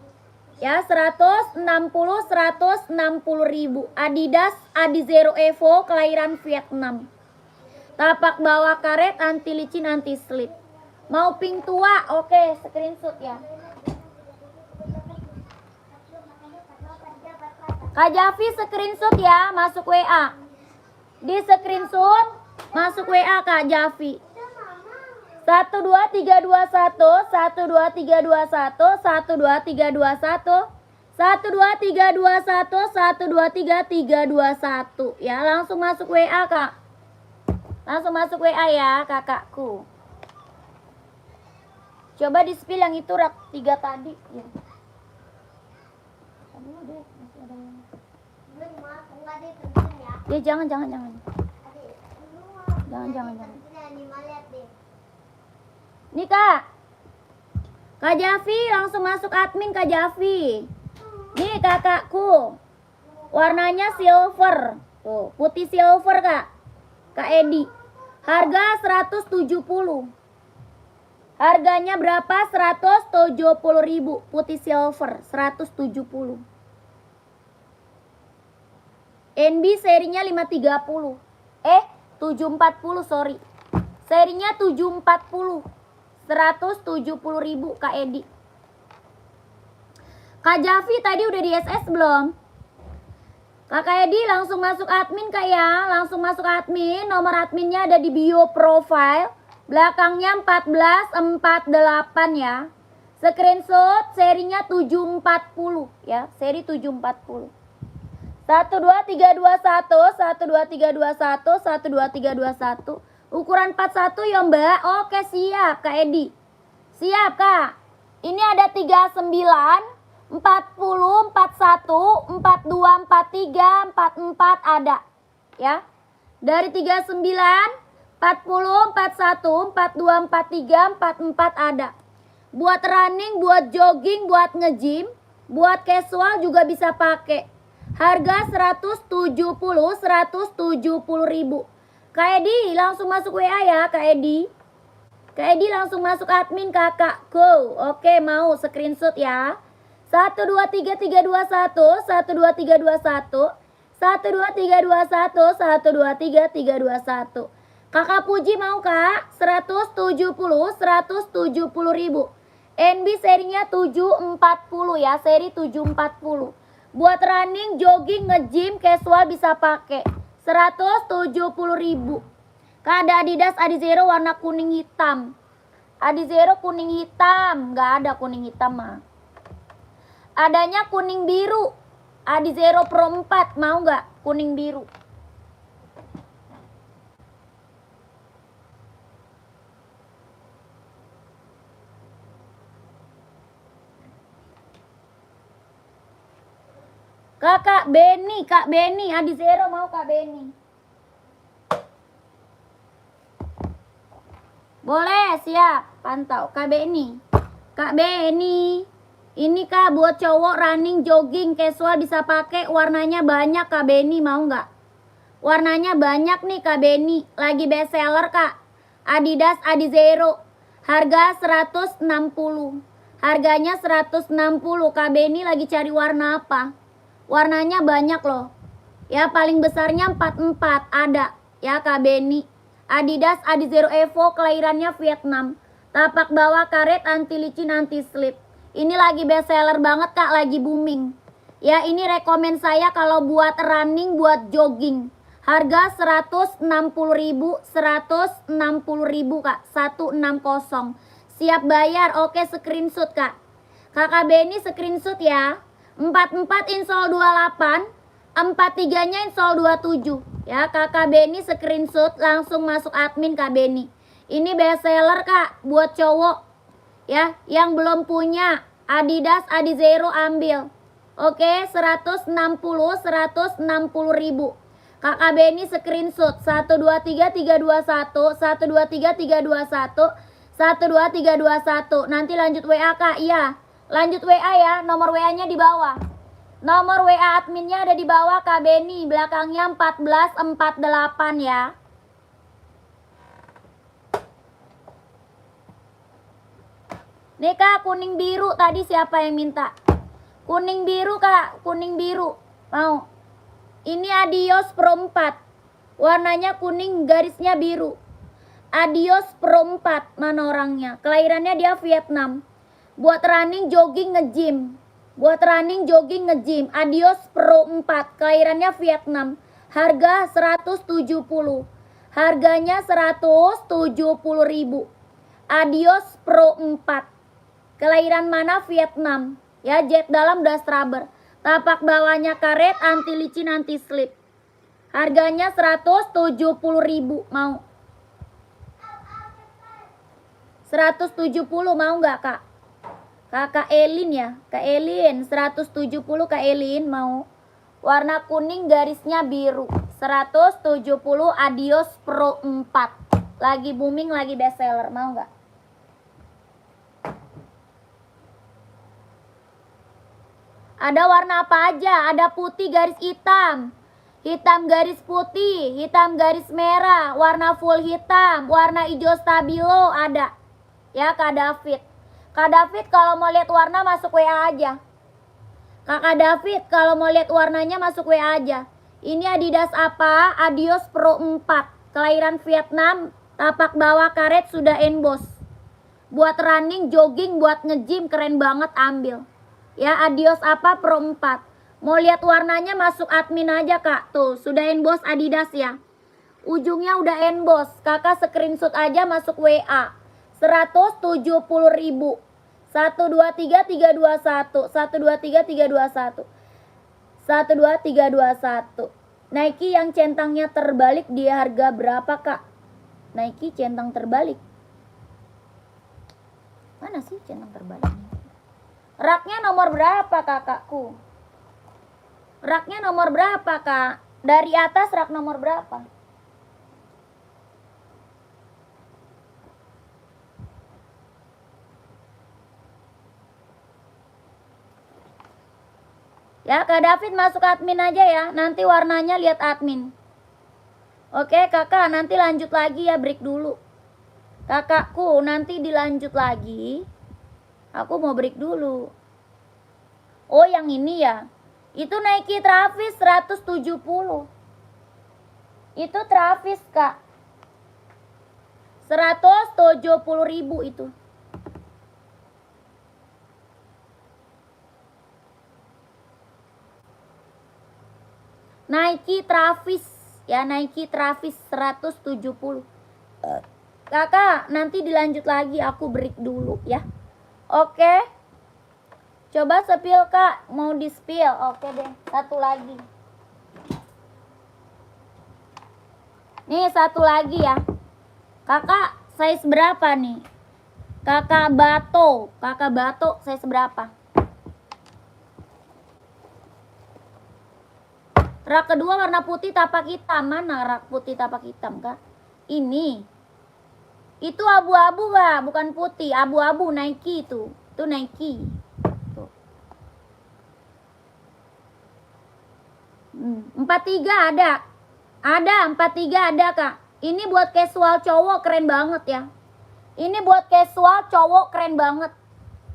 Ya 160.000. Adidas Adizero Evo kelahiran Vietnam. Tapak bawah karet, anti licin, anti slip. Mau pink tua? Oke, screenshot ya. Kak Javi screenshot ya, masuk WA. Di screenshot masuk WA Kak Javi. 12321 12321 12321 12321 12321 ya, langsung masuk WA Kak. Langsung masuk WA ya kakakku. Coba di spill yang itu rak 3 tadi ya. Belum mas, enggak deh terjun ya. Ya jangan. Adik, Jangan. Nima lihat deh. Nih Kak. Kak Javi langsung masuk admin Kak Javi. Nih kakakku. Warnanya silver. Tuh, putih silver Kak. Kak Edi. Harga 170. Harganya berapa? 170.000. Putih silver 170. NB serinya 530. 740 sorry. Serinya 740. 170.000 Kak Edi. Kak Javi tadi udah di SS belum? Kakak Edi langsung masuk admin Kak ya. Langsung masuk admin. Nomor adminnya ada di bio profile. Belakangnya 1448 ya. Screenshot serinya 740 ya. Seri 740. 12321 12321 12321. Ukuran 41 ya Mbak. Oke siap Kak Edi. Siap Kak. Ini ada 39, 40, 41, 42, 43, 44 ada. Ya. Dari 39, 40, 41, 42, 43, 44 ada. Buat running, buat jogging, buat nge-gym, buat casual juga bisa pakai. Harga 170.000. Kak Edi langsung masuk WA ya Kak Edi. Kak Edi langsung masuk admin kakak. Go. Oke mau screenshot ya. 123321 12321 12321 12321. Kakak Puji mau Kak? 170.000. NB serinya 740 ya. Seri 740. Buat running, jogging, nge-gym, casual bisa pakai. 170.000. Kak ada Adidas Adizero warna kuning hitam. Adizero kuning hitam, nggak ada kuning hitam mah. Adanya kuning biru. Adizero Pro 4, mau nggak kuning biru? Kak Beni, Adizero mau Kak Beni? Boleh, siap, pantau. Kak Beni, ini Kak buat cowok running, jogging, casual bisa pakai, warnanya banyak Kak Beni, mau nggak? Warnanya banyak nih Kak Beni, lagi best seller Kak. Adidas Adizero, harga 160. Harganya 160. Kak Beni lagi cari warna apa? Warnanya banyak loh. Ya paling besarnya 44 ada. Ya Kak Beni. Adidas Adizero Evo, kelahirannya Vietnam. Tapak bawah karet, anti licin, anti slip. Ini lagi best seller banget Kak, lagi booming. Ya ini rekomen saya kalau buat running, buat jogging. Harga 160.000, 160.000 Kak, 160. Siap bayar, oke screenshot Kak. Kakak Beni screenshot ya. 44 insol 28, 43-nya insol 27. Ya, Kakak Beni screenshot langsung masuk admin Kak Beni. Ini best seller Kak buat cowok. Ya, yang belum punya Adidas Adizero ambil. Oke, 160 160.000. Kakak Beni screenshot 123321 123321 12321. Nanti lanjut WA Kak. Iya. Lanjut WA ya, nomor WA-nya di bawah. Nomor WA adminnya ada di bawah Kak Beni, belakangnya 1448 ya. Nih Kak, kuning biru tadi siapa yang minta? Kuning biru Kak, kuning biru. Mau? Ini Adios Pro 4. Warnanya kuning, garisnya biru. Adios Pro 4, mana orangnya? Kelahirannya dia Vietnam. Buat running, jogging, nge-gym. Buat running, jogging, nge-gym. Adios Pro 4. Kelahirannya Vietnam. Harga 170. Harganya 170.000. Adios Pro 4. Kelahiran mana? Vietnam. Ya, jet dalam das rubber. Tapak bawahnya karet, anti licin, anti slip. Harganya 170.000. Mau? 170 mau nggak Kak? Kakak Elin ya, Kak Elin 170 Kak Elin mau. Warna kuning garisnya biru. 170 Adios Pro 4. Lagi booming, lagi best seller, mau nggak? Ada warna apa aja? Ada putih garis hitam, hitam garis putih, hitam garis merah, warna full hitam, warna hijau stabilo ada. Ya Kak David. Kak David kalau mau lihat warna masuk WA aja. Kakak David kalau mau lihat warnanya masuk WA aja. Ini Adidas apa? Adios Pro 4. Kelahiran Vietnam. Tapak bawah karet sudah emboss. Buat running, jogging, buat nge-gym keren banget ambil. Ya Adios apa? Pro 4. Mau lihat warnanya masuk admin aja Kak. Tuh sudah emboss Adidas ya. Ujungnya udah emboss. Kakak screenshot aja masuk WA. 170.000. 123321 123321 12321. Nike yang centangnya terbalik di harga berapa Kak? Nike centang terbalik. Mana sih centang terbaliknya? Raknya nomor berapa kakakku? Raknya nomor berapa Kak? Dari atas rak nomor berapa? Ya Kak David masuk admin aja ya. Nanti warnanya lihat admin. Oke kakak, nanti lanjut lagi ya, break dulu. Kakakku nanti dilanjut lagi. Aku mau break dulu. Oh yang ini ya. Itu Nike Travis 170. Itu Travis Kak. 170.000 itu. Nike Travis ya, Nike Travis 170. Kakak nanti dilanjut lagi, aku break dulu ya. Oke. Coba spill kak, mau di spill. Oke deh, satu lagi. Nih satu lagi ya. Kakak size berapa nih? Kakak bato size berapa? Rak kedua warna putih tapak hitam. Mana rak putih tapak hitam kak? Ini. Itu abu-abu kak, bukan putih. Abu-abu Nike itu. Itu Nike. Tuh. 43 ada. Ada 43 ada kak. Ini buat casual cowok keren banget ya. Ini buat casual cowok keren banget.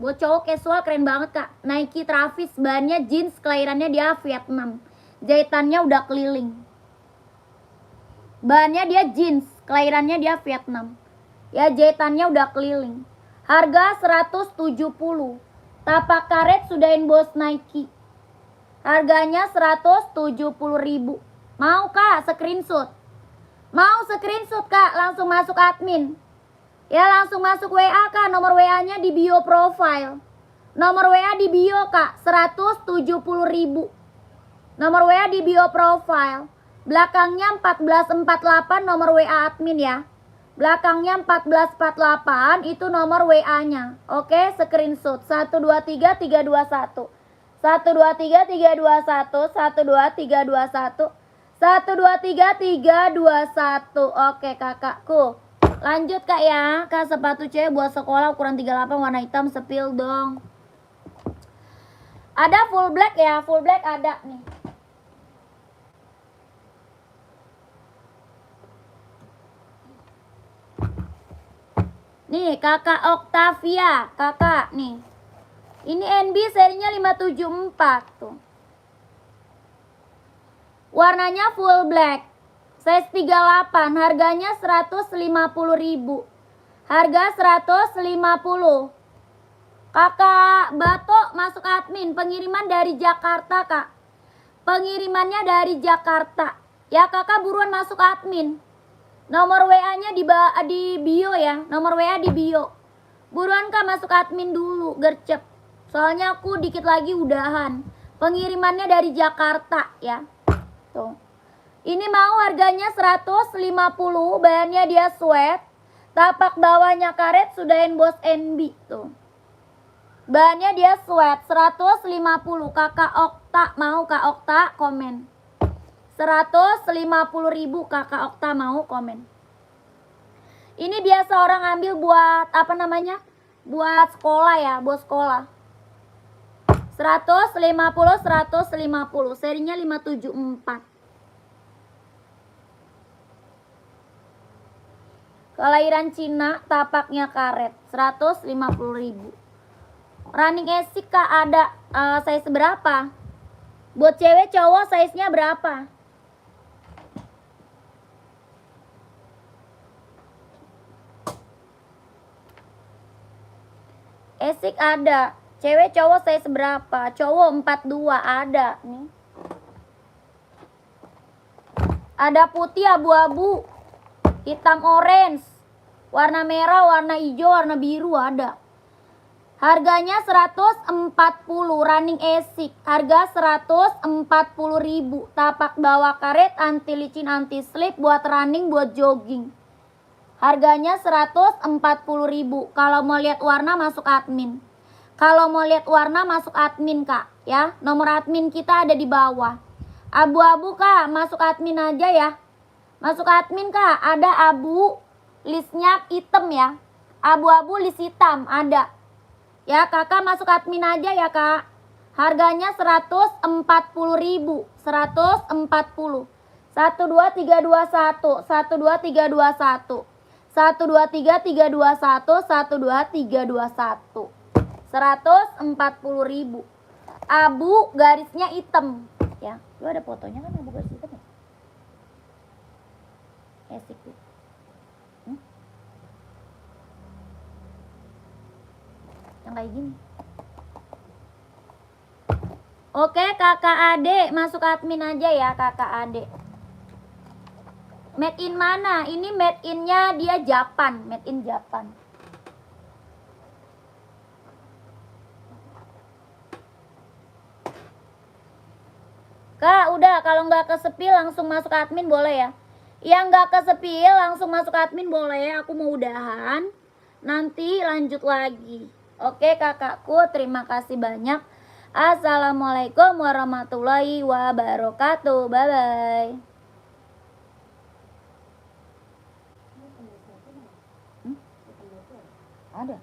Buat cowok casual keren banget kak. Nike Travis, bahannya jeans, kelahirannya dia Vietnam. Jahitannya udah keliling. Bahannya dia jeans, kelahirannya dia Vietnam. Ya jahitannya udah keliling. Harga 170. Tapak karet sudah emboss Nike. Harganya 170.000. Mau kak screenshot? Mau screenshot kak, langsung masuk admin. Ya langsung masuk WA kak, nomor WA-nya di bio profile. Nomor WA di bio kak, 170.000. Nomor WA di bio profile. Belakangnya 1448 nomor WA admin ya. Belakangnya 1448 itu nomor WA-nya. Oke, screenshot 123 321. 123 321 123 321 123 321. Oke kakakku. Lanjut kak ya. Kak sepatu cewek buat sekolah ukuran 38 warna hitam spill dong. Ada full black ya, full black ada nih. Nih kakak Octavia, kakak nih. Ini NB serinya 574 tuh. Warnanya full black. Size 38, harganya 150.000. Harga 150. Kakak Bato masuk admin, pengiriman dari Jakarta kak. Pengirimannya dari Jakarta. Ya kakak buruan masuk admin. Nomor WA-nya di bio ya. Nomor WA di bio. Buruan kak masuk admin dulu, gercep. Soalnya aku dikit lagi udahan. Pengirimannya dari Jakarta ya. Tuh. Ini mau harganya 150, bahannya dia sweat. Tapak bawahnya karet sudah emboss NB tuh. Bahannya dia sweat 150. Kakak Okta mau, Kak Okta komen. 150.000 kakak Okta mau komen. Ini biasa orang ambil buat apa namanya? Buat sekolah ya, buat sekolah. 150 serinya 574. Kelahiran Cina, tapaknya karet 150.000. Running esik kak ada size berapa? Buat cewek cowok size-nya berapa? Esik ada. Cewek cowok size berapa? Cowok 42 ada nih. Ada putih, abu-abu, hitam orange, warna merah, warna hijau, warna biru ada. Harganya 140, running esik. Harga 140.000. Tapak bawah karet, anti licin, anti slip, buat running, buat jogging. Harganya 140.000. Kalau mau lihat warna masuk admin. Kalau mau lihat warna masuk admin kak ya. Nomor admin kita ada di bawah. Abu-abu kak, masuk admin aja ya. Masuk admin kak, ada abu, listnya hitam ya. Abu-abu list hitam ada. Ya kakak masuk admin aja ya kak. Harganya 140.000. 140. 12321 12321 123 321 12321. 140.000. Abu garisnya hitam ya. Lu ada fotonya kan abu garis hitam ya? Esik tuh. Yang kayak gini. Oke kakak Ade masuk admin aja ya kakak Ade. Made in mana? Ini made innya dia Japan, made in Japan. Kak, udah kalau nggak kesepil langsung masuk admin boleh ya? Yang nggak kesepil langsung masuk admin boleh. Aku mau udahan, nanti lanjut lagi. Oke kakakku, terima kasih banyak. Assalamualaikum warahmatullahi wabarakatuh. Bye bye. Ada.